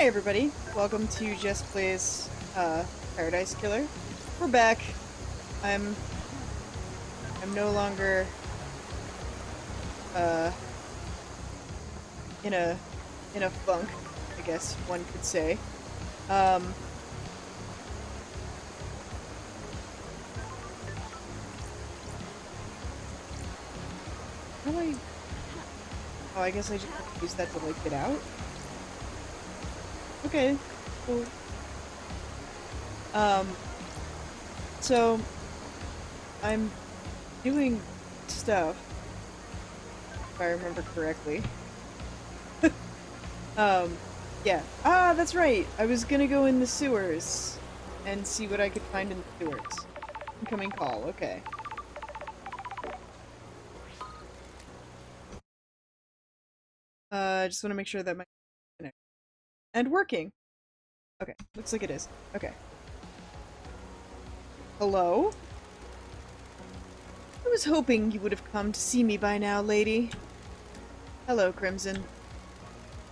Hi everybody, welcome to Jess Plays Paradise Killer. We're back. I'm no longer in a funk, I guess one could say. How do I... Oh, I guess I just have to use that to, like, get out? Okay, cool. So, I'm doing stuff, if I remember correctly. Yeah. Ah, that's right! I was gonna go in the sewers and see what I could find in the sewers. Incoming call, okay. I just want to make sure that my and working. Okay, looks like it is. Okay. Hello? I was hoping you would have come to see me by now, lady. Hello, Crimson.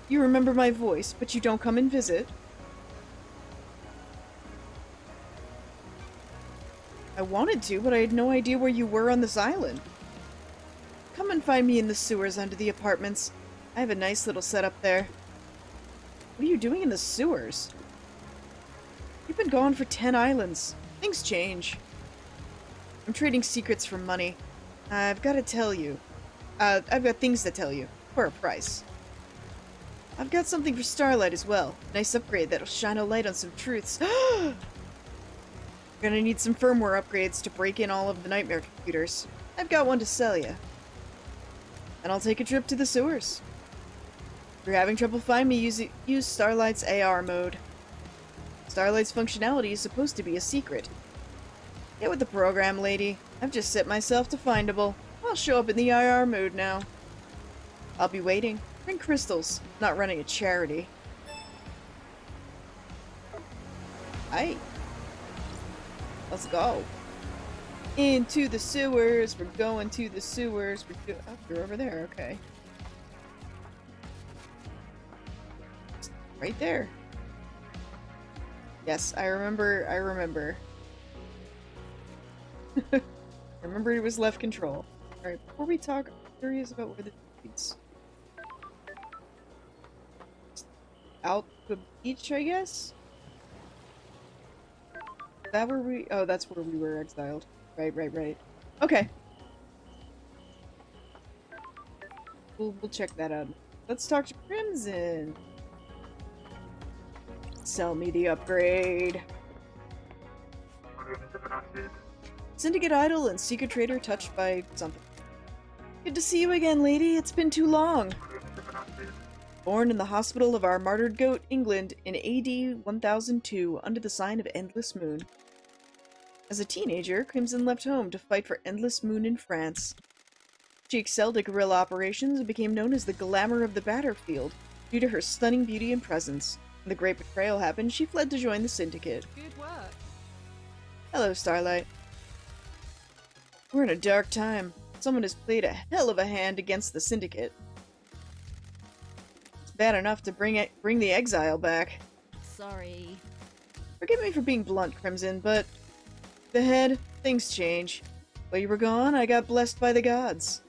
You remember my voice, but you don't come and visit. I wanted to, but I had no idea where you were on this island. Come and find me in the sewers under the apartments. I have a nice little setup there. What are you doing in the sewers? You've been gone for 10 islands. Things change. I'm trading secrets for money. I've got to tell you. I've got things to tell you. For a price. I've got something for Starlight as well. Nice upgrade that'll shine a light on some truths. We're gonna need some firmware upgrades to break in all of the nightmare computers. I've got one to sell you. And I'll take a trip to the sewers. If you're having trouble finding me, use Starlight's AR mode. Starlight's functionality is supposed to be a secret. Get with the program, lady. I've just set myself to findable. I'll show up in the IR mode now. I'll be waiting. Bring crystals. Not running a charity. Hi. Let's go. Into the sewers. We're going to the sewers. Oh, you're over there. Okay. Right there. Yes, I remember. I remember. I remember it was left control. Alright, before we talk, I'm curious about where the leads. Out the beach, I guess? Is that where we... Oh, that's where we were exiled. Right. Okay. We'll check that out. Let's talk to Crimson. Sell me the upgrade. Syndicate idol and secret trader touched by something. Good to see you again, lady. It's been too long. Born in the hospital of our martyred goat, England, in AD 1002, under the sign of Endless Moon. As a teenager, Crimson left home to fight for Endless Moon in France. She excelled at guerrilla operations and became known as the glamour of the battlefield due to her stunning beauty and presence. When the Great Betrayal happened, she fled to join the Syndicate. Good work. Hello, Starlight. We're in a dark time. Someone has played a hell of a hand against the Syndicate. It's bad enough to bring the exile back. Sorry. Forgive me for being blunt, Crimson, but the head, things change. While you were gone, I got blessed by the gods.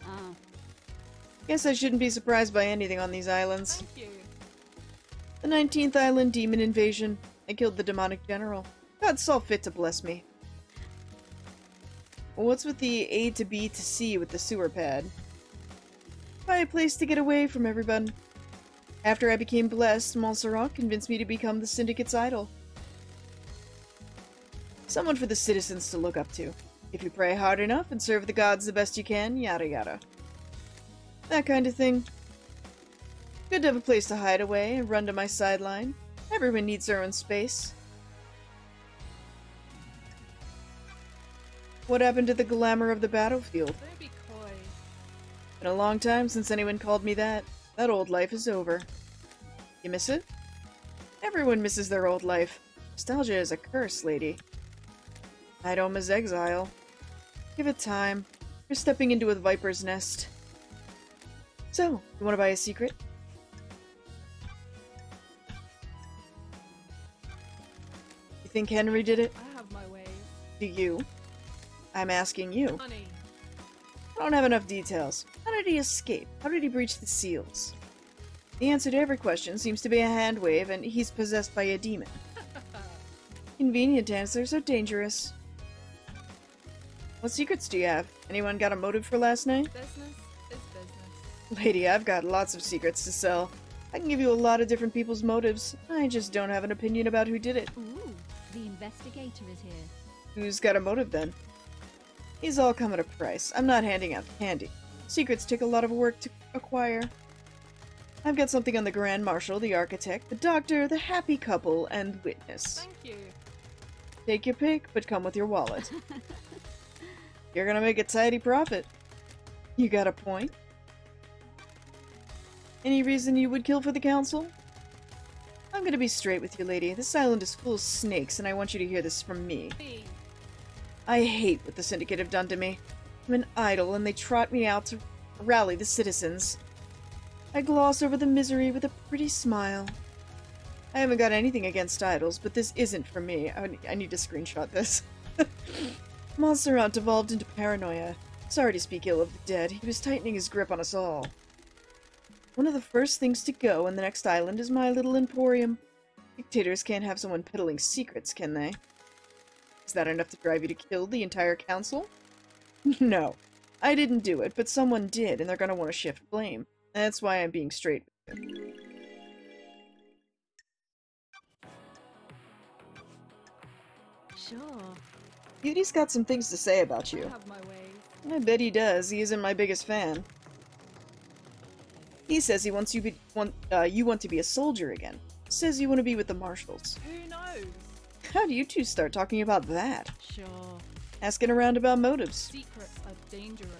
Oh. Guess I shouldn't be surprised by anything on these islands. Thank you. The 19th island demon invasion. I killed the demonic general. God saw fit to bless me. Well, what's with the A to B to C with the sewer pad? Buy a place to get away from everyone. After I became blessed, Montserrat convinced me to become the Syndicate's idol. Someone for the citizens to look up to. If you pray hard enough and serve the gods the best you can, yada yada. That kind of thing. Good to have a place to hide away and run to my sideline. Everyone needs their own space. What happened to the glamour of the battlefield? Don't be coy. Been a long time since anyone called me that. That old life is over. You miss it? Everyone misses their old life. Nostalgia is a curse, lady. Idom is exile. Give it time. You're stepping into a viper's nest. So, you want to buy a secret? think Henry did it? I have my ways. Do you? I'm asking you. Honey. I don't have enough details. How did he escape? How did he breach the seals? The answer to every question seems to be a hand wave, and he's possessed by a demon. Convenient answers are dangerous. What secrets do you have? Anyone got a motive for last night? Business is business. Lady, I've got lots of secrets to sell. I can give you a lot of different people's motives. I just don't have an opinion about who did it. Ooh, the investigator is here. Who's got a motive then? These all come at a price. I'm not handing out candy. Secrets take a lot of work to acquire. I've got something on the Grand Marshal, the architect, the doctor, the happy couple, and witness. Thank you. Take your pick, but come with your wallet. You're gonna make a tidy profit. You got a point? Any reason you would kill for the council? I'm gonna be straight with you, lady. This island is full of snakes, and I want you to hear this from me. Me. I hate what the Syndicate have done to me. I'm an idol, and they trot me out to rally the citizens. I gloss over the misery with a pretty smile. I haven't got anything against idols, but this isn't for me. I need to screenshot this. Montserrat devolved into paranoia. Sorry to speak ill of the dead. He was tightening his grip on us all. One of the first things to go on the next island is my little emporium. Dictators can't have someone peddling secrets, can they? Is that enough to drive you to kill the entire council? No. I didn't do it, but someone did, and they're gonna want to shift blame. That's why I'm being straight with you. Sure. Beauty's got some things to say about I you. have my ways. I bet he does. He isn't my biggest fan. He says he wants you want to be a soldier again. Says you want to be with the marshals. Who knows? How do you two start talking about that? Sure. Asking around about motives. Secrets are dangerous.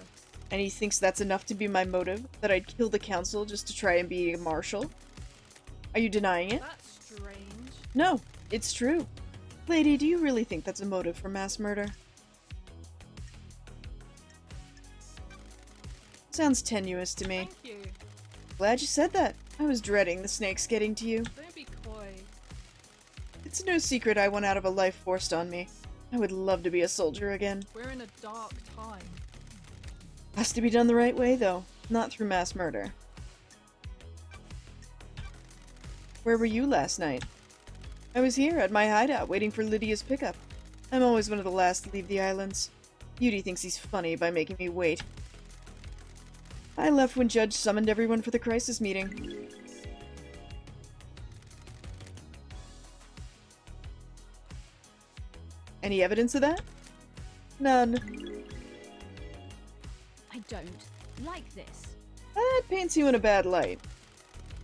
And he thinks that's enough to be my motive? That I'd kill the council just to try and be a marshal? Are you denying it? That's strange. No, it's true. Lady, do you really think that's a motive for mass murder? Sounds tenuous to me. Thank you. Glad you said that. I was dreading the snakes getting to you. Don't be coy. It's no secret I want out of a life forced on me. I would love to be a soldier again. We're in a dark time. Has to be done the right way, though. Not through mass murder. Where were you last night? I was here, at my hideout, waiting for Lydia's pickup. I'm always one of the last to leave the islands. Beauty thinks he's funny by making me wait. I left when Judge summoned everyone for the crisis meeting. Any evidence of that? None. I don't like this. That paints you in a bad light.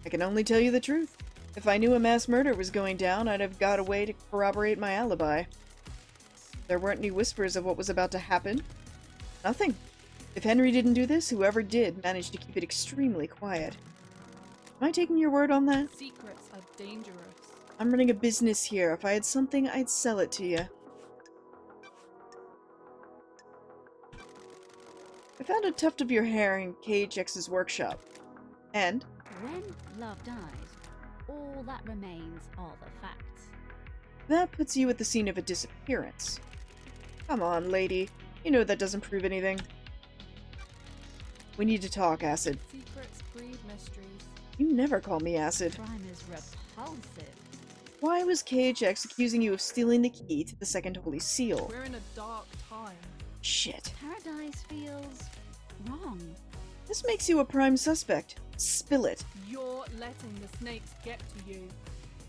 I can only tell you the truth. If I knew a mass murder was going down, I'd have got a way to corroborate my alibi. There weren't any whispers of what was about to happen. Nothing. If Henry didn't do this, whoever did managed to keep it extremely quiet. Am I taking your word on that? Secrets are dangerous. I'm running a business here. If I had something, I'd sell it to you. I found a tuft of your hair in KHX's workshop. And? When love dies, all that remains are the facts. That puts you at the scene of a disappearance. Come on, lady. You know that doesn't prove anything. We need to talk, Acid. Secrets breed mysteries. You never call me Acid. Crime is repulsive. Why was KHX accusing you of stealing the key to the Second Holy Seal? We're in a dark time. Shit. Paradise feels wrong. This makes you a prime suspect. Spill it. You're letting the snakes get to you.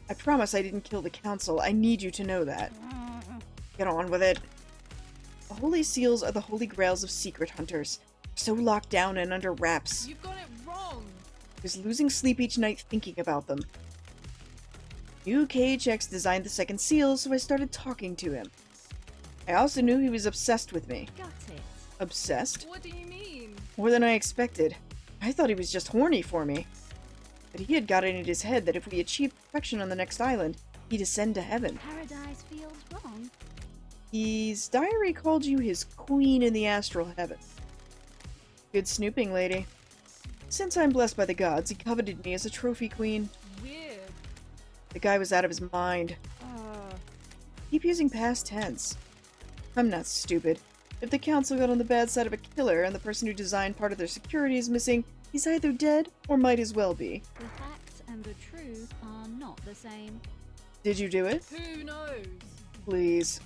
I promise I didn't kill the council. I need you to know that. Get on with it. The Holy Seals are the holy grails of secret hunters. So locked down and under wraps. You've got it wrong. I was losing sleep each night thinking about them. Knew KHX designed the second seal, so I started talking to him. I also knew he was obsessed with me. Got it. Obsessed? What do you mean? More than I expected. I thought he was just horny for me. But he had got it in his head that if we achieved perfection on the next island, he'd ascend to heaven. Paradise feels wrong. His diary called you his queen in the astral heaven. Good snooping, lady. Since I'm blessed by the gods, he coveted me as a trophy queen. Weird. The guy was out of his mind. Keep using past tense. I'm not stupid. If the council got on the bad side of a killer and the person who designed part of their security is missing, he's either dead or might as well be. The facts and the truth are not the same. Did you do it? Who knows? Please.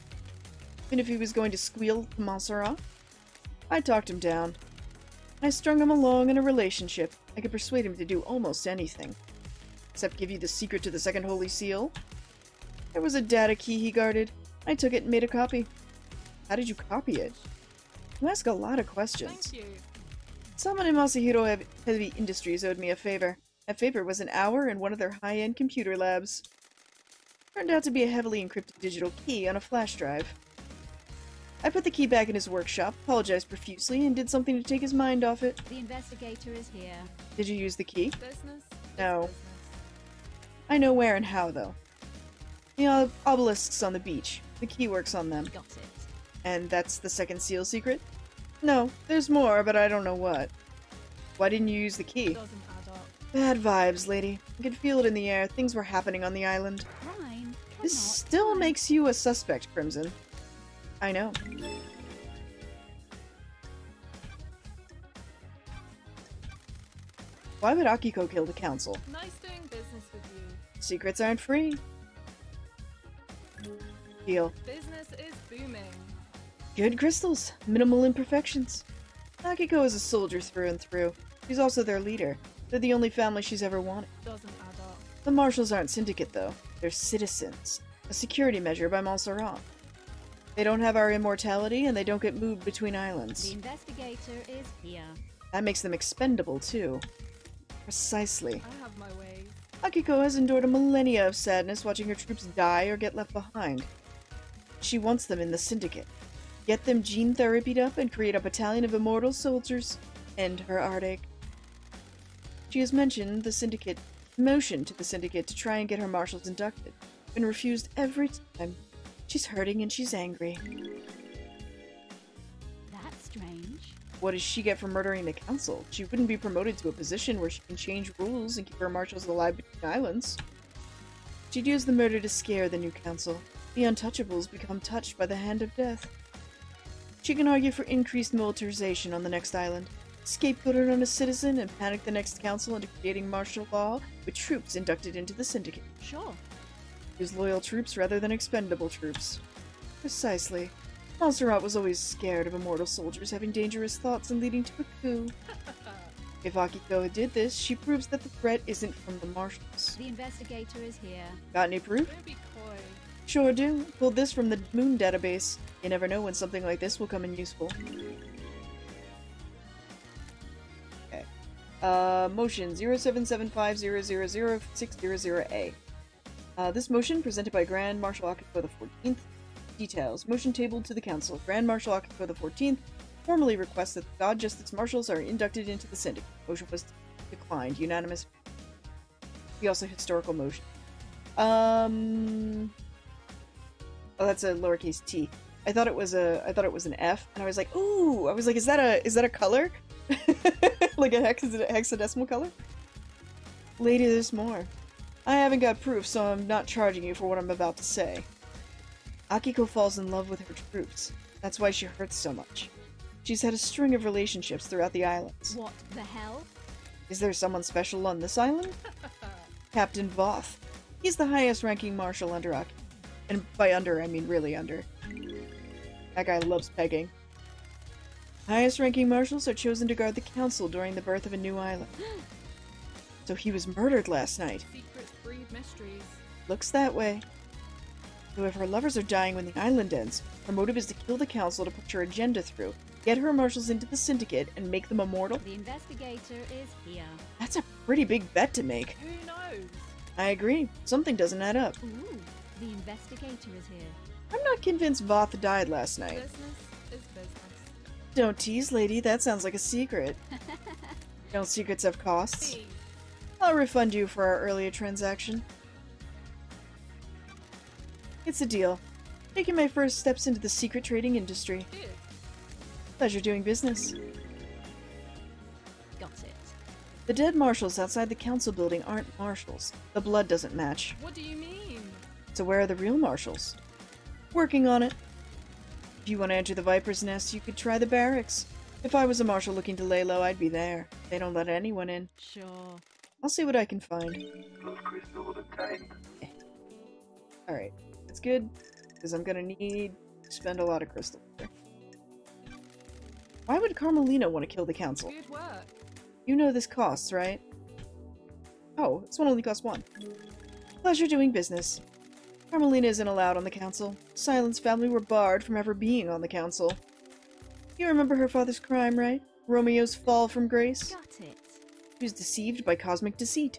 Even if he was going to squeal to Montserrat? I talked him down. I strung him along in a relationship. I could persuade him to do almost anything. Except give you the secret to the second holy seal. There was a data key he guarded. I took it and made a copy. How did you copy it? You ask a lot of questions. Thank you. Someone in Masahiro Heavy Industries owed me a favor. That favor was an hour in one of their high-end computer labs. Turned out to be a heavily encrypted digital key on a flash drive. I put the key back in his workshop, apologized profusely, and did something to take his mind off it. The investigator is here. Did you use the key? Business? No. Business. I know where and how, though. The obelisks on the beach. The key works on them. Got it. And that's the second seal secret? No, there's more, but I don't know what. Why didn't you use the key? Doesn't add up. Bad vibes, lady. I could feel it in the air. Things were happening on the island. Crime This cannot still hide. makes you a suspect, Crimson. I know. Why would Akiko kill the council? Nice doing business with you. Secrets aren't free. Deal. Business is booming. Good crystals. Minimal imperfections. Akiko is a soldier through and through. She's also their leader. They're the only family she's ever wanted. Doesn't add up. The marshals aren't syndicate, though. They're citizens. A security measure by Montserrat. They don't have our immortality, and they don't get moved between The islands. investigator is here. That makes them expendable, too. Precisely. I have my ways. Akiko has endured a millennia of sadness watching her troops die or get left behind. She wants them in the syndicate. Get them gene therapied up and create a battalion of immortal soldiers. End her heartache. She has motioned to the syndicate to try and get her marshals inducted. Been refused every time. She's hurting and she's angry. That's strange. What does she get for murdering the council? She wouldn't be promoted to a position where she can change rules and keep her marshals alive between islands. She'd use the murder to scare the new council. The untouchables become touched by the hand of death. She can argue for increased militarization on the next island, scapegoat it on a citizen, and panic the next council into creating martial law with troops inducted into the syndicate. Sure. Use loyal troops rather than expendable troops. Precisely. Montserrat was always scared of immortal soldiers having dangerous thoughts and leading to a coup. If Akiko did this, she proves that the threat isn't from the marshals. The investigator is here. Got any proof? Don't be coy. Sure do. Pulled this from the Moon database. You never know when something like this will come in useful. Okay. Motion 0775000600A. This motion presented by Grand Marshal Akiko the 14th. Details. Motion tabled to the Council. Grand Marshal Akiko the 14th formally requests that the God Justice Marshals are inducted into the Syndicate. Motion was declined. Unanimous. He also historical motion. Oh, that's a lowercase t. I thought it was an F, and I was like, ooh! I was like, is that a color? Like a hexadecimal color? Lady, there's more. I haven't got proof, so I'm not charging you for what I'm about to say. Akiko falls in love with her troops. That's why she hurts so much. She's had a string of relationships throughout the islands. What the hell? Is there someone special on this island? Captain Voth. He's the highest-ranking marshal under Akiko. And by under, I mean really under. That guy loves pegging. Highest-ranking marshals are chosen to guard the council during the birth of a new island. So he was murdered last night. Secrets breed mysteries. Looks that way. So if her lovers are dying when the island ends, her motive is to kill the council to push her agenda through, get her marshals into the syndicate, and make them immortal? The investigator is here. That's a pretty big bet to make. Who knows? I agree. Something doesn't add up. Ooh, the investigator is here. I'm not convinced Voth died last night. Business is business. Don't tease, lady. That sounds like a secret. Don't secrets have costs? Hey, I'll refund you for our earlier transaction. It's a deal. Taking my first steps into the secret trading industry. cheers. Pleasure doing business. Got it. The dead marshals outside the council building aren't marshals. The blood doesn't match. What do you mean? So where are the real marshals? Working on it. If you want to enter the Viper's Nest, you could try the barracks. If I was a marshal looking to lay low, I'd be there. They don't let anyone in. Sure. I'll see what I can find. Alright, that's good, because I'm gonna need to spend a lot of crystal here. Why would Carmelina want to kill the council? Good work. You know this costs, right? Oh, this one only costs 1. Pleasure doing business. Carmelina isn't allowed on the council. Silence family were barred from ever being on the council. You remember her father's crime, right? Romeo's fall from grace? Got it. He was deceived by cosmic deceit.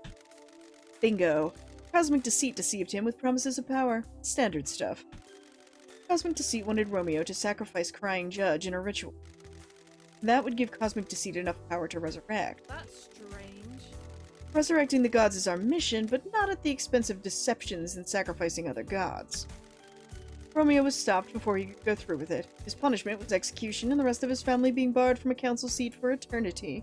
Bingo. Cosmic deceit deceived him with promises of power. Standard stuff. Cosmic deceit wanted Romeo to sacrifice crying judge in a ritual. That would give cosmic deceit enough power to resurrect. That's strange. Resurrecting the gods is our mission, but not at the expense of deceptions and sacrificing other gods. Romeo was stopped before he could go through with it. His punishment was execution and the rest of his family being barred from a council seat for eternity.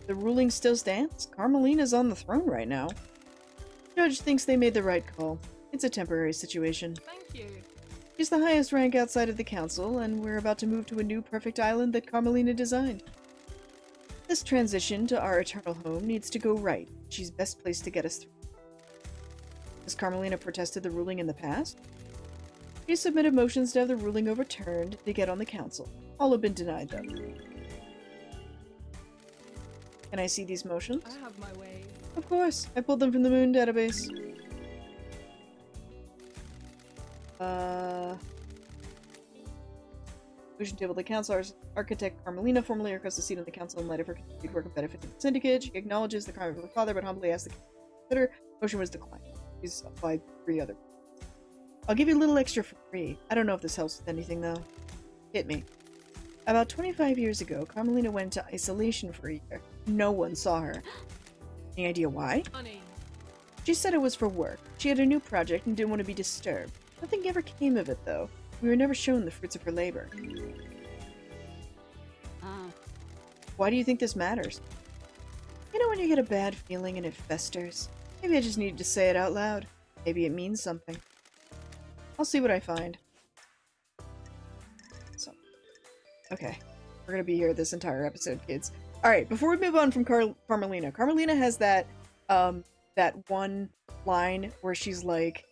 The ruling still stands. Carmelina's on the throne right now. Judge thinks they made the right call. It's a temporary situation. Thank you. She's the highest rank outside of the council, and we're about to move to a new perfect island that Carmelina designed. This transition to our eternal home needs to go right. She's best placed to get us through. Has Carmelina protested the ruling in the past? She submitted motions to have the ruling overturned to get on the council. All have been denied, though. Can I see these motions? I have my way. Of course. I pulled them from the Moon database. Motion table. The council architect Carmelina formally requests a seat on the council in light of her continued work and benefit to the syndicate. She acknowledges the crime of her father, but humbly asks the council to consider. Motion was declined. She's applied 3 other. I'll give you a little extra for free. I don't know if this helps with anything, though. Hit me. About 25 years ago, Carmelina went into isolation for a year. No one saw her. Any idea why? Honey. She said it was for work. She had a new project and didn't want to be disturbed. Nothing ever came of it, though. We were never shown the fruits of her labor. Why do you think this matters? You know when you get a bad feeling and it festers? Maybe I just needed to say it out loud. Maybe it means something. I'll see what I find. So, okay. We're gonna be here this entire episode, kids. Alright, before we move on from Carmelina. Carmelina has that, that one line where she's like,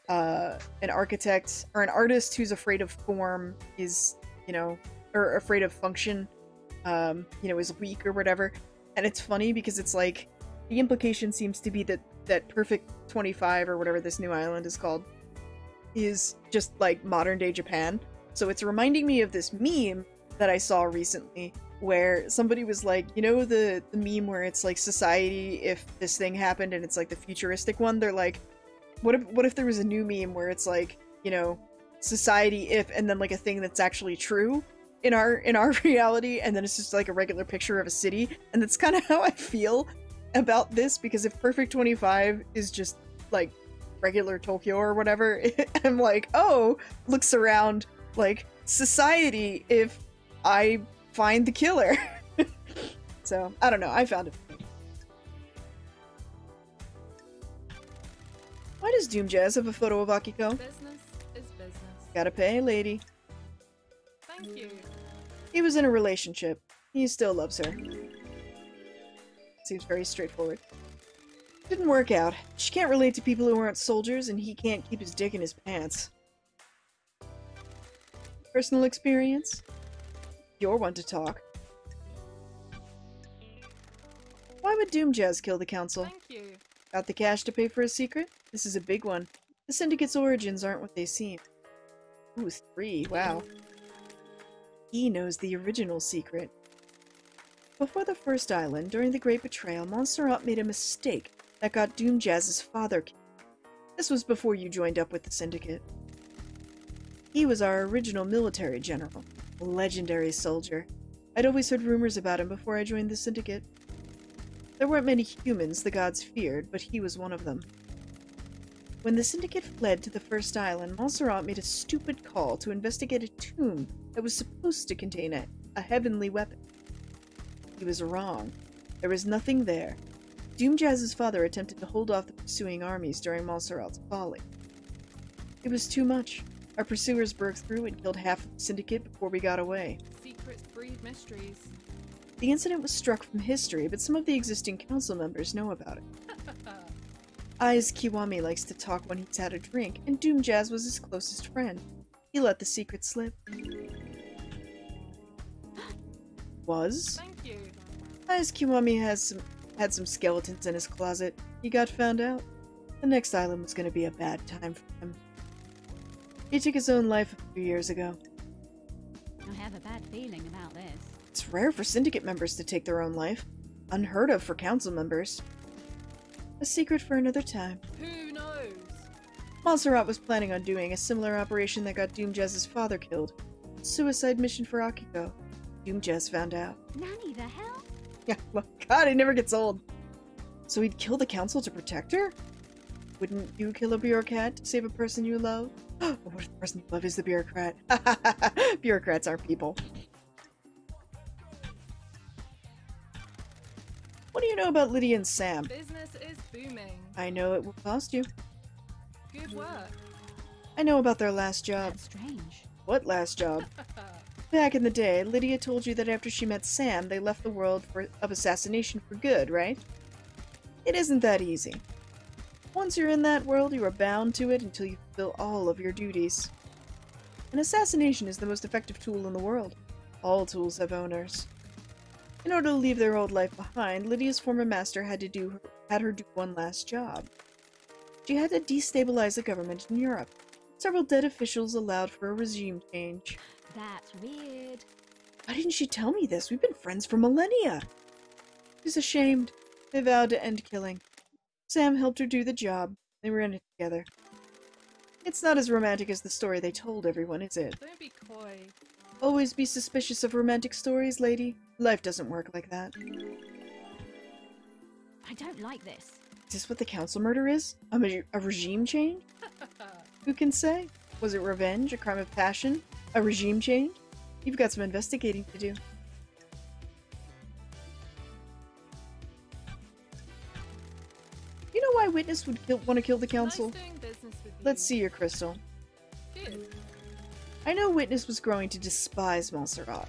an architect, or an artist who's afraid of form is, you know, or afraid of function, you know, is weak or whatever. And it's funny because it's like, the implication seems to be that Perfect 25, or whatever this new island is called, is just like modern day Japan. So it's reminding me of this meme that I saw recently where somebody was like, you know, the meme where it's like society if this thing happened, and it's like the futuristic one. They're like, what if there was a new meme where it's like, you know, society if, and then like a thing that's actually true in our reality, and then it's just like a regular picture of a city. And that's kind of how I feel about this, because if Perfect 25 is just like regular Tokyo or whatever, I'm like, oh, looks around like society if I find the killer. So I don't know, I found it funny. Why does Doom Jazz have a photo of Akiko? Business is business. Gotta pay, lady. Thank you. He was in a relationship. He still loves her. Seems very straightforward. Didn't work out. She can't relate to people who aren't soldiers, and he can't keep his dick in his pants. Personal experience? You're one to talk. Why would Doom Jazz kill the council? Thank you. Got the cash to pay for a secret? This is a big one. The Syndicate's origins aren't what they seem. Ooh, 3. Wow. He knows the original secret. Before the first island, during the Great Betrayal, Montserrat made a mistake that got Doom Jazz's father killed. This was before you joined up with the Syndicate. He was our original military general, a legendary soldier. I'd always heard rumors about him before I joined the Syndicate. There weren't many humans the gods feared, but he was one of them. When the Syndicate fled to the first island, Montserrat made a stupid call to investigate a tomb that was supposed to contain a heavenly weapon. He was wrong. There was nothing there. Doomjazz's father attempted to hold off the pursuing armies during Montserrat's folly. It was too much. Our pursuers broke through and killed half of the syndicate before we got away. Secrets breed mysteries. The incident was struck from history, but some of the existing council members know about it. Ai's Kiwami likes to talk when he's had a drink, and Doomjazz was his closest friend. He let the secret slip. Was? Thank you. Ai's Kiwami had some skeletons in his closet. He got found out. The next island was going to be a bad time for him. He took his own life a few years ago. I have a bad feeling about this. It's rare for syndicate members to take their own life. Unheard of for council members. A secret for another time. Who knows? Montserrat was planning on doing a similar operation that got Doomjazz's father killed. Suicide mission for Akiko. Doomjazz found out. Nanny, the hell? Yeah, well, God, he never gets old. So he'd kill the council to protect her? Wouldn't you kill a bureaucrat to save a person you love? Or what if the person you love is the bureaucrat? Bureaucrats aren't people. What do you know about Lydia and Sam? Business is booming. I know it will cost you. Good work. I know about their last job. That's strange. What last job? Back in the day, Lydia told you that after she met Sam, they left the world of assassination for good, right? It isn't that easy. Once you're in that world, you are bound to it until you fulfill all of your duties. An assassination is the most effective tool in the world. All tools have owners. In order to leave their old life behind, Lydia's former master had her do one last job. She had to destabilize the government in Europe. Several dead officials allowed for a regime change. That's weird. Why didn't she tell me this? We've been friends for millennia. She's ashamed. They vowed to end killing. Sam helped her do the job. They were in it together. It's not as romantic as the story they told everyone, is it? Don't be coy. Always be suspicious of romantic stories, lady. Life doesn't work like that. I don't like this. Is this what the council murder is? A regime change? Who can say? Was it revenge? A crime of passion? A regime change? You've got some investigating to do. You know why Witness would want to kill the council? Nice doing business with you. Let's see your crystal. Good. I know Witness was growing to despise Montserrat.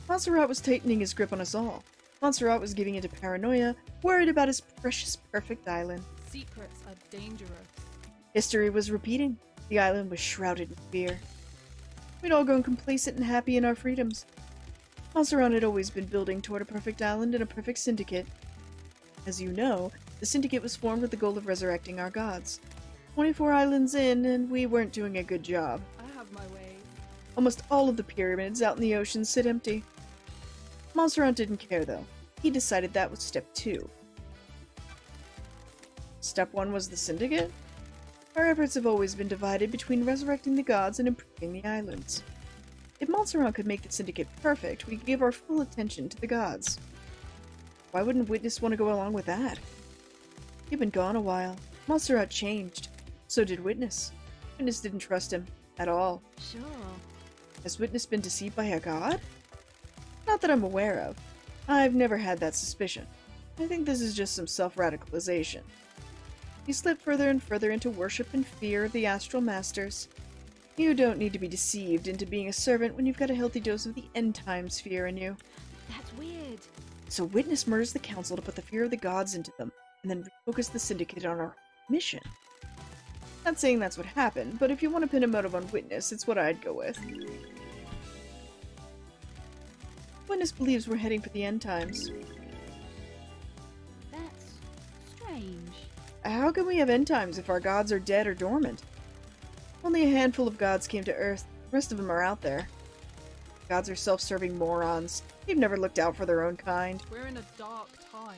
Montserrat was tightening his grip on us all. Montserrat was giving into paranoia, worried about his precious perfect island. Secrets are dangerous. History was repeating. The island was shrouded in fear. We'd all grown complacent and happy in our freedoms. Montserrat had always been building toward a perfect island and a perfect syndicate. As you know, the syndicate was formed with the goal of resurrecting our gods. 24 islands in, and we weren't doing a good job. I have my way. Almost all of the pyramids out in the ocean sit empty. Montserrat didn't care, though. He decided that was step 2. Step 1 was the syndicate? Our efforts have always been divided between resurrecting the gods and improving the islands. If Montserrat could make the syndicate perfect, we could give our full attention to the gods. Why wouldn't Witness want to go along with that? He'd been gone a while. Montserrat changed. So did Witness. Witness didn't trust him. At all. Sure. Has Witness been deceived by a god? Not that I'm aware of. I've never had that suspicion. I think this is just some self-radicalization. He slipped further and further into worship and fear of the astral masters. You don't need to be deceived into being a servant when you've got a healthy dose of the end times fear in you. That's weird. So Witness murders the council to put the fear of the gods into them, and then refocus the syndicate on our mission. Not saying that's what happened, but if you want to pin a motive on Witness, it's what I'd go with. Witness believes we're heading for the end times. That's strange. How can we have end times if our gods are dead or dormant? Only a handful of gods came to Earth. The rest of them are out there. Gods are self-serving morons. They've never looked out for their own kind. We're in a dark time.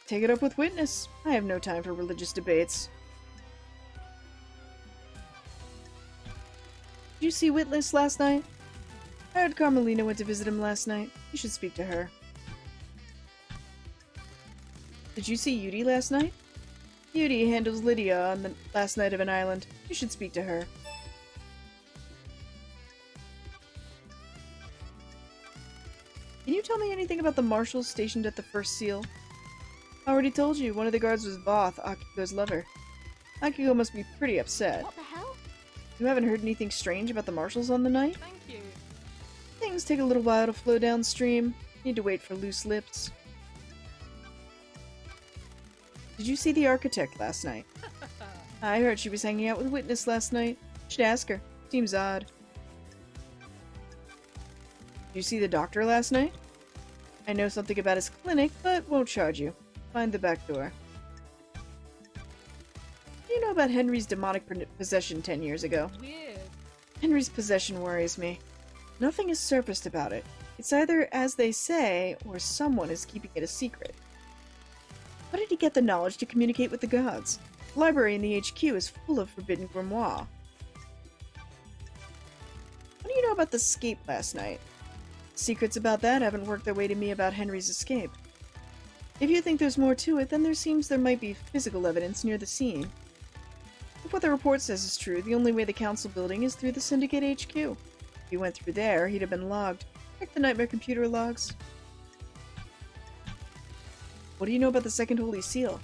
Take it up with Witness. I have no time for religious debates. Did you see Witness last night? I heard Carmelina went to visit him last night. You should speak to her. Did you see Yudi last night? Yudi handles Lydia on the last night of an island. You should speak to her. Can you tell me anything about the marshals stationed at the first seal? Already told you, one of the guards was Voth, Akiko's lover. Akiko must be pretty upset. What the hell? You haven't heard anything strange about the marshals on the night? Thank you. Things take a little while to flow downstream. Need to wait for loose lips. Did you see the architect last night? I heard she was hanging out with a witness last night. Should ask her. Seems odd. Did you see the doctor last night? I know something about his clinic, but won't charge you. Find the back door. What do you know about Henry's demonic possession 10 years ago? Weird. Henry's possession worries me. Nothing is surfaced about it. It's either as they say, or someone is keeping it a secret. How did he get the knowledge to communicate with the gods? The library in the HQ is full of forbidden grimoire. What do you know about the escape last night? Secrets about that haven't worked their way to me about Henry's escape. If you think there's more to it, then there might be physical evidence near the scene. If what the report says is true, the only way the council building is through the Syndicate HQ. If he went through there, he'd have been logged. Check the Nightmare computer logs. What do you know about the Second Holy Seal?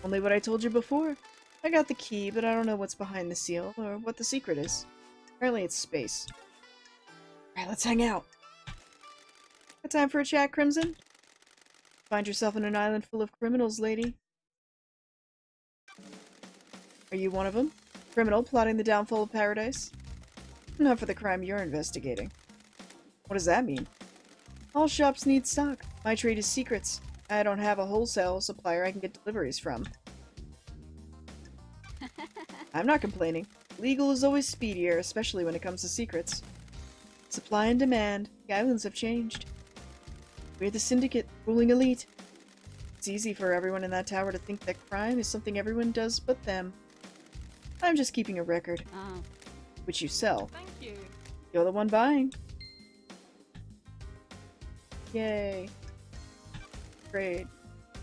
Only what I told you before. I got the key, but I don't know what's behind the seal, or what the secret is. Apparently it's space. Alright, let's hang out. Got time for a chat, Crimson? Find yourself on an island full of criminals, lady. Are you one of them? Criminal plotting the downfall of paradise? Not for the crime you're investigating. What does that mean? All shops need stock. My trade is secrets. I don't have a wholesale supplier I can get deliveries from. I'm not complaining. Legal is always speedier, especially when it comes to secrets. Supply and demand. The islands have changed. We're the Syndicate, ruling elite. It's easy for everyone in that tower to think that crime is something everyone does but them. I'm just keeping a record. Oh. Which you sell. Thank you. You're the one buying. Yay. Great.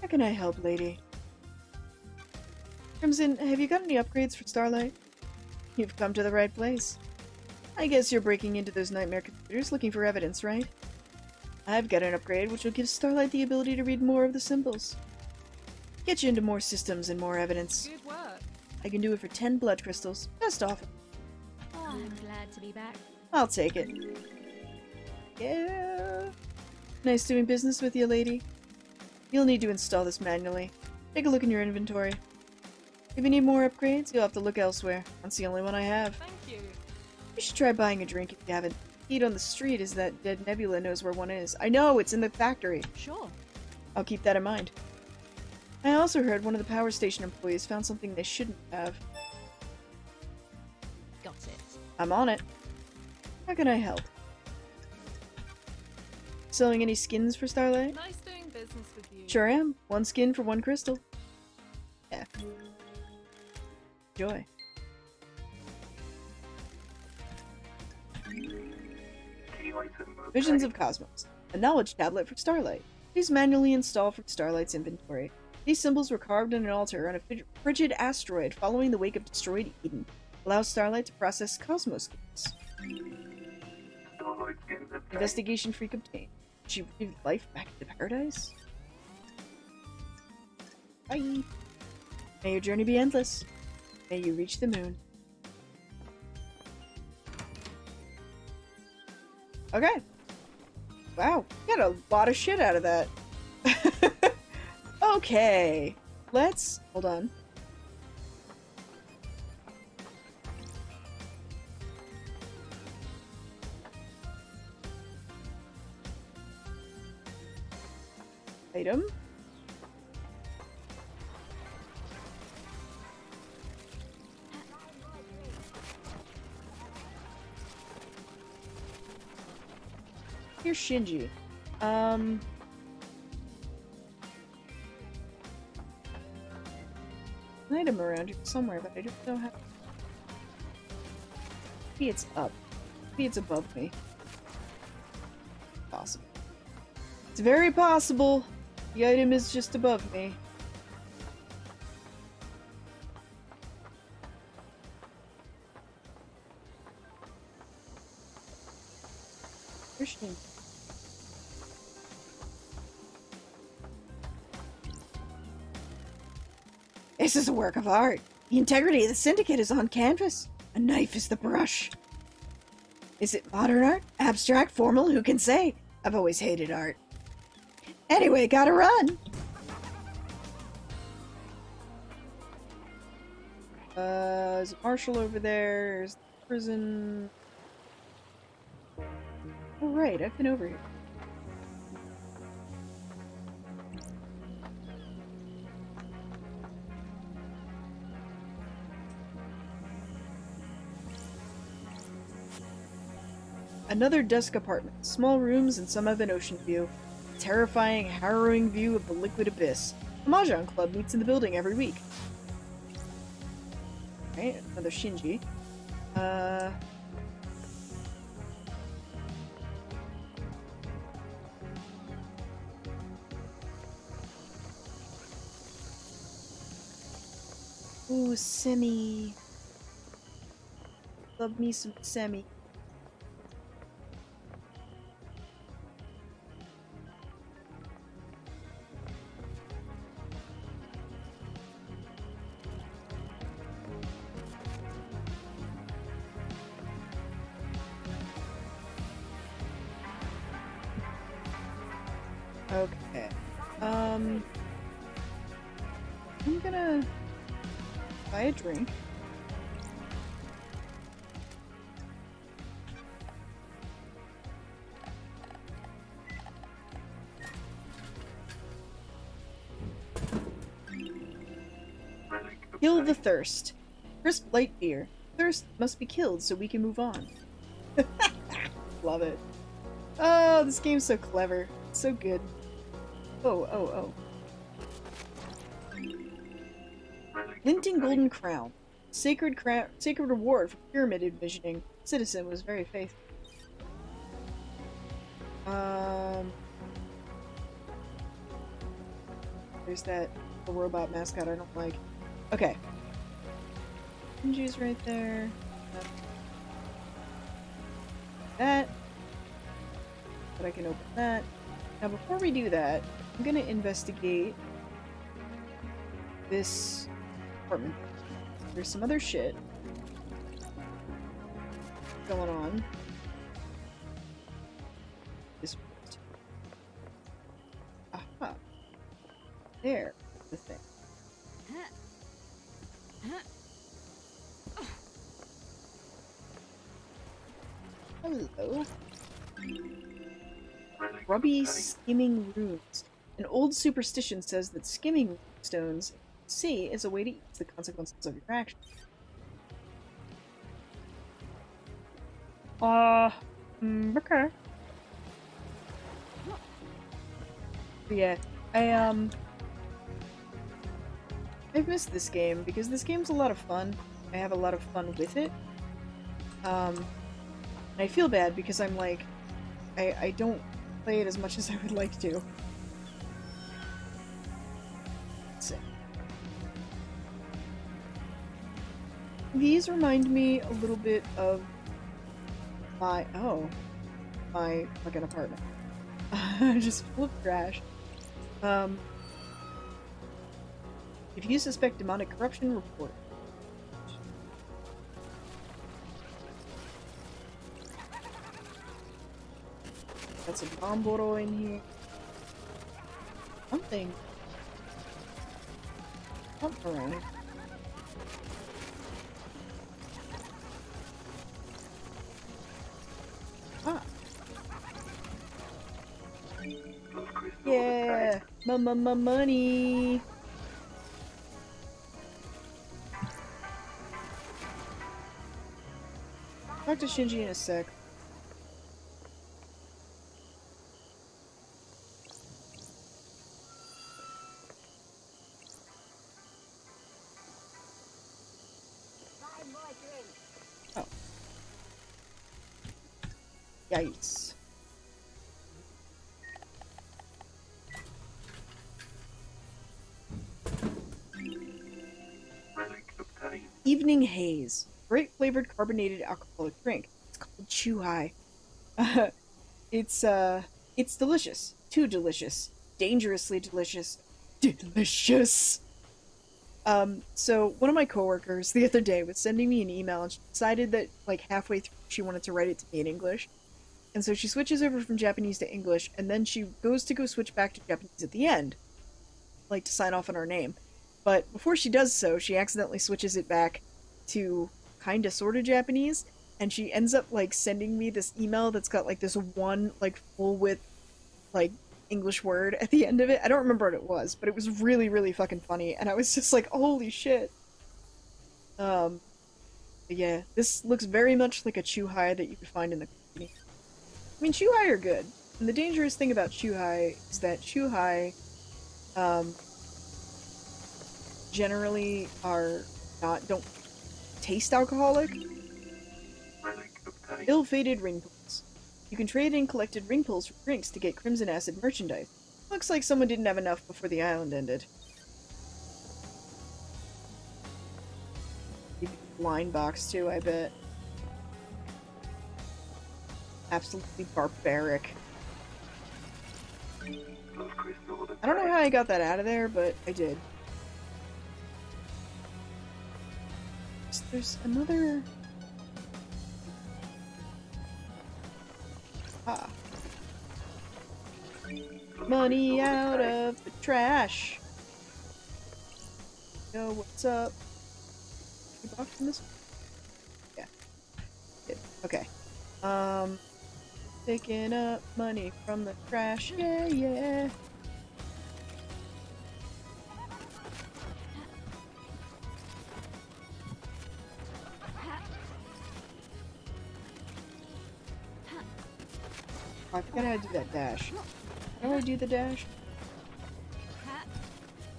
How can I help, lady? Crimson, have you got any upgrades for Starlight? You've come to the right place. I guess you're breaking into those nightmare computers looking for evidence, right? I've got an upgrade which will give Starlight the ability to read more of the symbols. Get you into more systems and more evidence. Good work. I can do it for 10 blood crystals. Best offer. Oh, I'm glad to be back. I'll take it. Yeah. Nice doing business with you, lady. You'll need to install this manually. Take a look in your inventory. If you need more upgrades, you'll have to look elsewhere. That's the only one I have. Thank you. You should try buying a drink if you haven't. Heat on the street is that dead Nebula knows where one is. I know, it's in the factory. Sure. I'll keep that in mind. I also heard one of the power station employees found something they shouldn't have. Got it. I'm on it. How can I help? Selling any skins for Starlight? Nice doing business with you. Sure am. One skin for one crystal. Yeah. Enjoy. Visions of Cosmos. A knowledge tablet for Starlight. Please manually install from Starlight's inventory. These symbols were carved on an altar on a frigid asteroid following the wake of destroyed Eden. Allow Starlight to process Cosmos skins. Investigation freak obtained. She breathed life back into paradise? Bye! May your journey be endless. May you reach the moon. Okay. Wow, got a lot of shit out of that. Okay. Let's... hold on. Item. Here's Shinji. An item around here somewhere, but I don't know how. Maybe it's up. Maybe it's above me. Possible. It's very possible. The item is just above me. Christian. This is a work of art. The integrity of the syndicate is on canvas. A knife is the brush. Is it modern art? Abstract? Formal? Who can say? I've always hated art. Anyway, gotta run. There's a marshal over there. There's the prison. Oh, right, I've been over here. Another dusk apartment. Small rooms and some have an ocean view. A terrifying, harrowing view of the liquid abyss. The Mahjong Club meets in the building every week. Right, another Shinji. Ooh, Semi. Love me some Semi. Okay. I'm gonna buy a drink. Kill the thirst. Crisp light beer. Thirst must be killed so we can move on. Love it. Oh, this game's so clever. It's so good. Oh. Glinting golden crown. Sacred reward for pyramid envisioning. Citizen was very faithful. There's that robot mascot I don't like. Okay. Shinji's right there. That. But I can open that. Now before we do that, I'm gonna investigate this apartment. There's some other shit going on. This aha. There, the thing. Hello. Grubby skimming runes. An old superstition says that skimming stones C is a way to ease the consequences of your actions. Okay. But yeah, I've missed this game because this game's a lot of fun. I have a lot of fun with it. And I feel bad because I'm like, I don't play it as much as I would like to. Let's see. These remind me a little bit of my fucking apartment. Just full of trash. If you suspect demonic corruption, report. Got some Bomboro in here. Something. Something. Ah. Yeah! Money! Talk to Shinji in a sec. Oh. Yikes. Evening Haze. Great flavored carbonated alcoholic drink. It's called Chu-Hai. It's delicious. Too delicious. Dangerously delicious. Delicious! So one of my coworkers the other day was sending me an email and she decided that like halfway through she wanted to write it to me in English. And so she switches over from Japanese to English and then she goes to go switch back to Japanese at the end, like to sign off on our name. But before she does so, she accidentally switches it back to kinda sorta Japanese and she ends up like sending me this email that's got like this one like full width like English word at the end of it. I don't remember what it was, but it was really, really fucking funny, and I was just like, holy shit. But yeah, this looks very much like a Chuhai that you could find in the company. I mean, Chuhai are good, and the dangerous thing about Chuhai is that Chuhai, generally are don't taste alcoholic. Ill-fated ring pulls. You can trade in collected ring pulls for drinks to get Crimson Acid merchandise. Looks like someone didn't have enough before the island ended. Blind box too, I bet. Absolutely barbaric. I don't know how I got that out of there, but I did. There's another... Ah. Money out of the trash. Yo, what's up? You bought from this? Yeah. Good. Okay. Picking up money from the trash. Yeah, yeah. Oh, I forgot how to do that dash. How do I do the dash?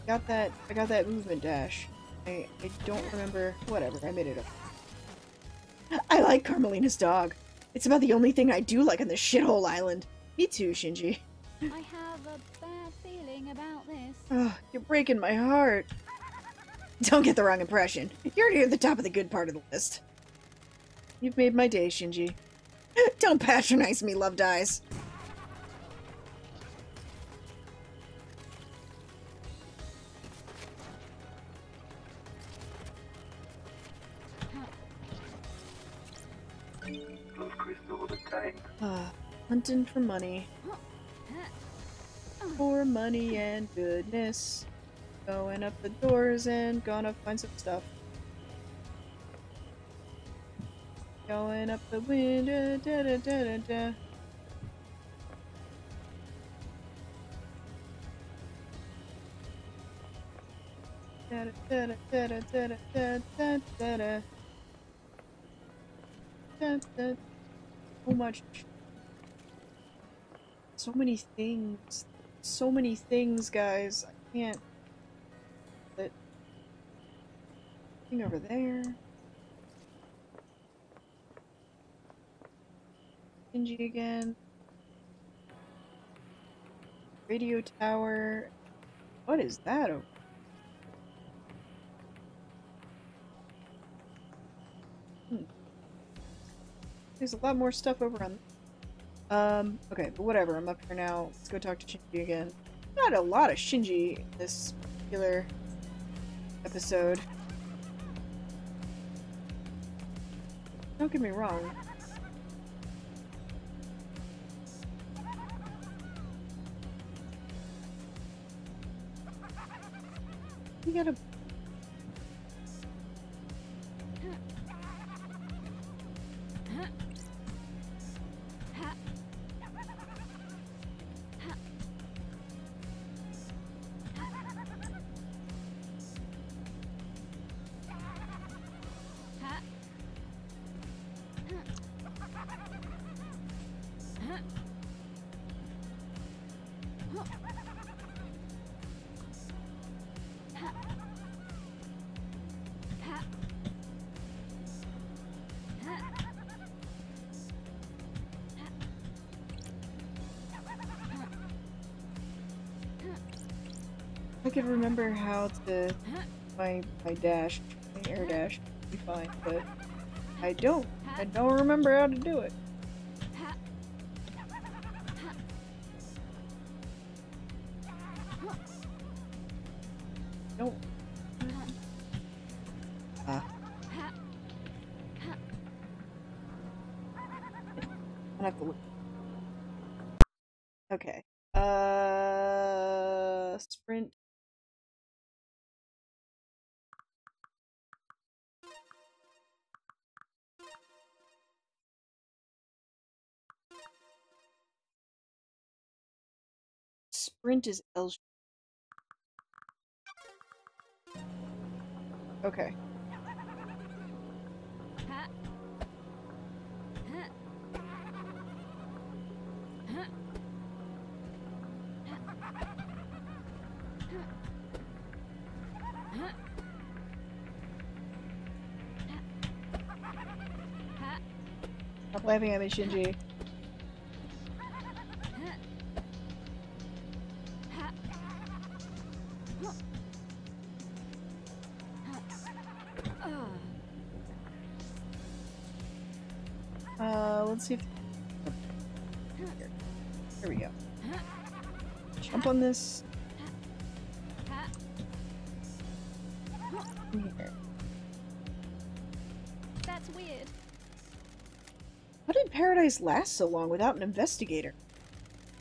I got that movement dash. I don't remember. Whatever, I made it up. I like Carmelina's dog. It's about the only thing I do like on this shithole island. Me too, Shinji. I have a bad feeling about this. Oh, you're breaking my heart. Don't get the wrong impression. You're near the top of the good part of the list. You've made my day, Shinji. Don't patronize me, loved eyes. Hunting for money. For money and goodness. Going up the doors and gonna find some stuff. Going up the window, da da da da da. Da da da da da da da da da da. Da da. So much. So many things. So many things, guys. I can't. But. Thing over there. Shinji again. Radio tower. What is that over? There's a lot more stuff over on. Okay, but whatever. I'm up here now. Let's go talk to Shinji again. Not a lot of Shinji in this particular episode. Don't get me wrong. You gotta... I could remember how to my dash, my air dash would be fine, but I don't remember how to do it. Don't. Okay. Sprint. Sprint is L. Okay. Ha. Ha. Ha. Ha. Ha. Stop laughing at me, Shinji. Let's see if... Here we go. Jump on this. Here. That's weird. How did Paradise last so long without an investigator?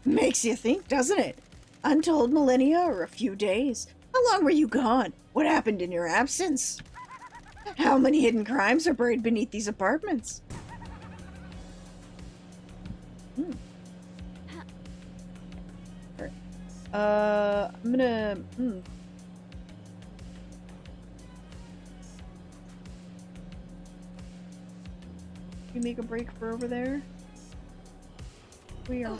Makes you think, doesn't it? Untold millennia or a few days? How long were you gone? What happened in your absence? How many hidden crimes are buried beneath these apartments? I'm gonna... We make a break for over there? We are...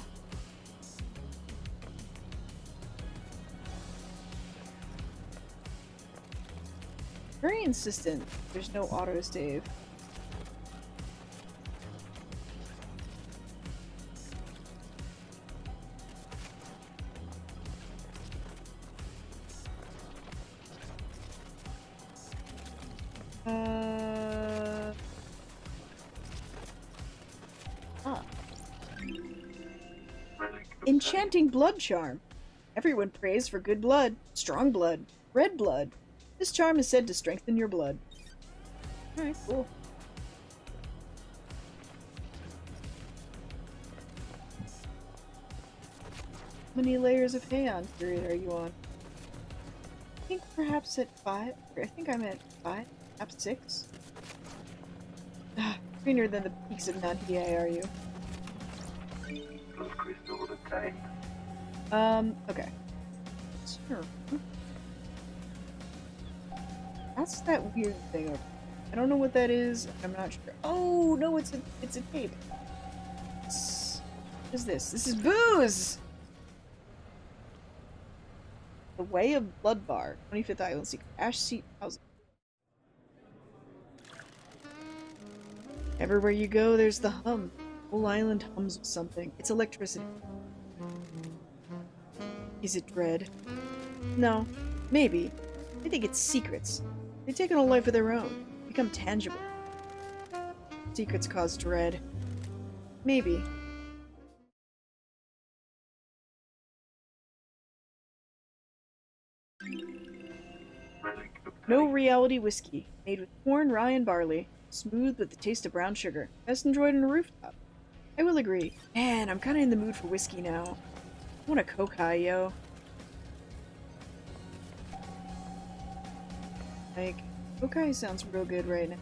Very insistent. There's no autosave. Enchanting blood charm. Everyone prays for good blood, strong blood, red blood. This charm is said to strengthen your blood. Alright, cool. How many layers of Heian period are you on? I think perhaps at 5. I think I'm at 5, perhaps 6. Greener than the peaks of Nantiai, are you? Okay. Sure. That's that weird thing over there. I don't know what that is. I'm not sure. Oh no, it's a tape. What is this? This is booze. The Way of Blood Bar, 25th Island Secret. Ash Seat Housing. Everywhere you go, there's the hum. The whole island hums with something. It's electricity. Is it dread? No. Maybe. I think it's secrets. They take on a life of their own. Become tangible. Secrets cause dread. Maybe. No reality whiskey. Made with corn, rye, and barley. Smooth with the taste of brown sugar. Best enjoyed on a rooftop. I will agree. Man, I'm kinda in the mood for whiskey now. I want a Kokai, yo. Like, Kokai sounds real good right now.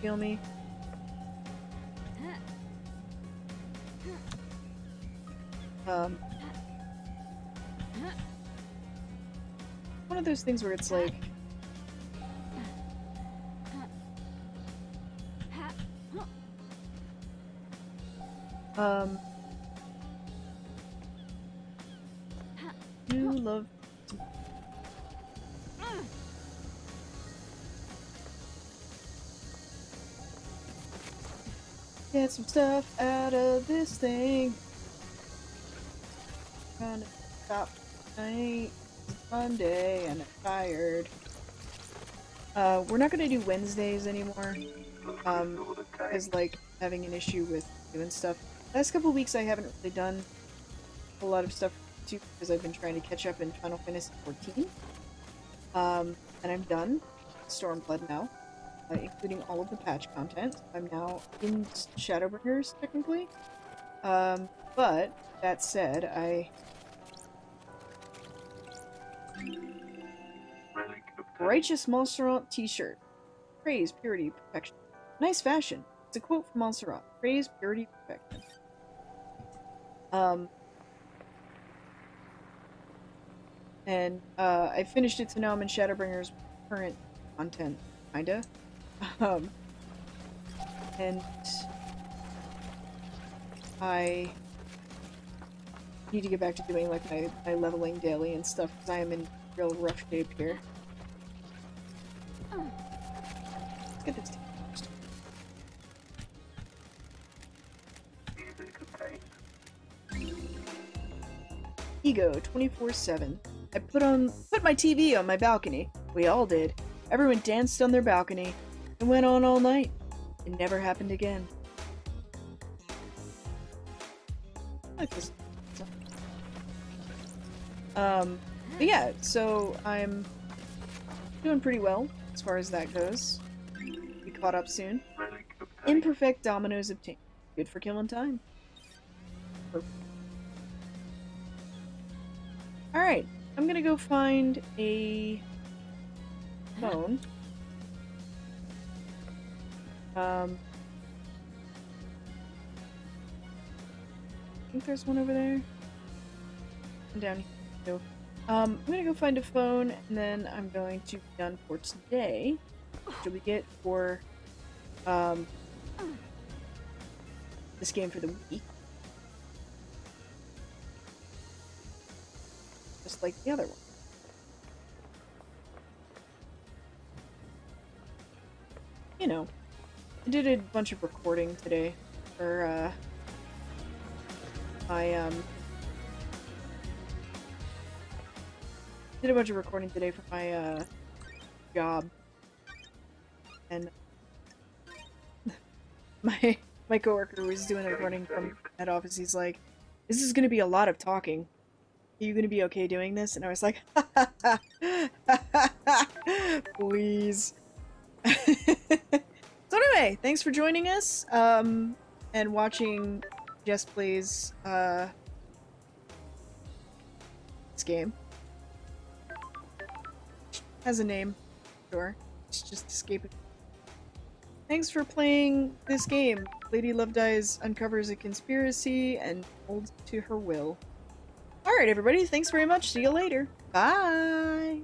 Feel me? One of those things where it's like... You love... Get some stuff out of this thing. Trying to stop tonight. It's Monday and I'm tired. We're not gonna do Wednesdays anymore. Because like having an issue with doing stuff. Last couple weeks I haven't really done a lot of stuff too because I've been trying to catch up in Final Fantasy XIV. And I'm done. Stormblood now. including all of the patch content. I'm now in Shadowbringers, technically. But, that said, Righteous Montserrat t-shirt. Praise, purity, perfection. Nice fashion. It's a quote from Montserrat. Praise, purity, perfection. And, I finished it, so now I'm in Shadowbringers current content, kinda. And I need to get back to doing, like, my leveling daily and stuff, because I am in real rough shape here. Let's get this taken first. Ego 24/7. I put my TV on my balcony. We all did. Everyone danced on their balcony. It went on all night. It never happened again. I like this. But yeah, so I'm doing pretty well as far as that goes. Be caught up soon. Imperfect dominoes obtained. Good for killing time. Perfect. Alright, I'm gonna go find a phone. I think there's one over there. And down here. So, I'm gonna go find a phone, and then I'm going to be done for today. Which will we get for this game for the week. Just like the other one. You know, I did a bunch of recording today for did a bunch of recording today for my job, and my coworker was doing the recording from head office. He's like, "This is gonna be a lot of talking. Are you gonna be okay doing this?" And I was like, please. So anyway, thanks for joining us, and watching Jess plays, this game. Has a name. Sure. It's just escaping. Thanks for playing this game. Lady Lovedyes uncovers a conspiracy and holds to her will. Alright, everybody. Thanks very much. See you later. Bye!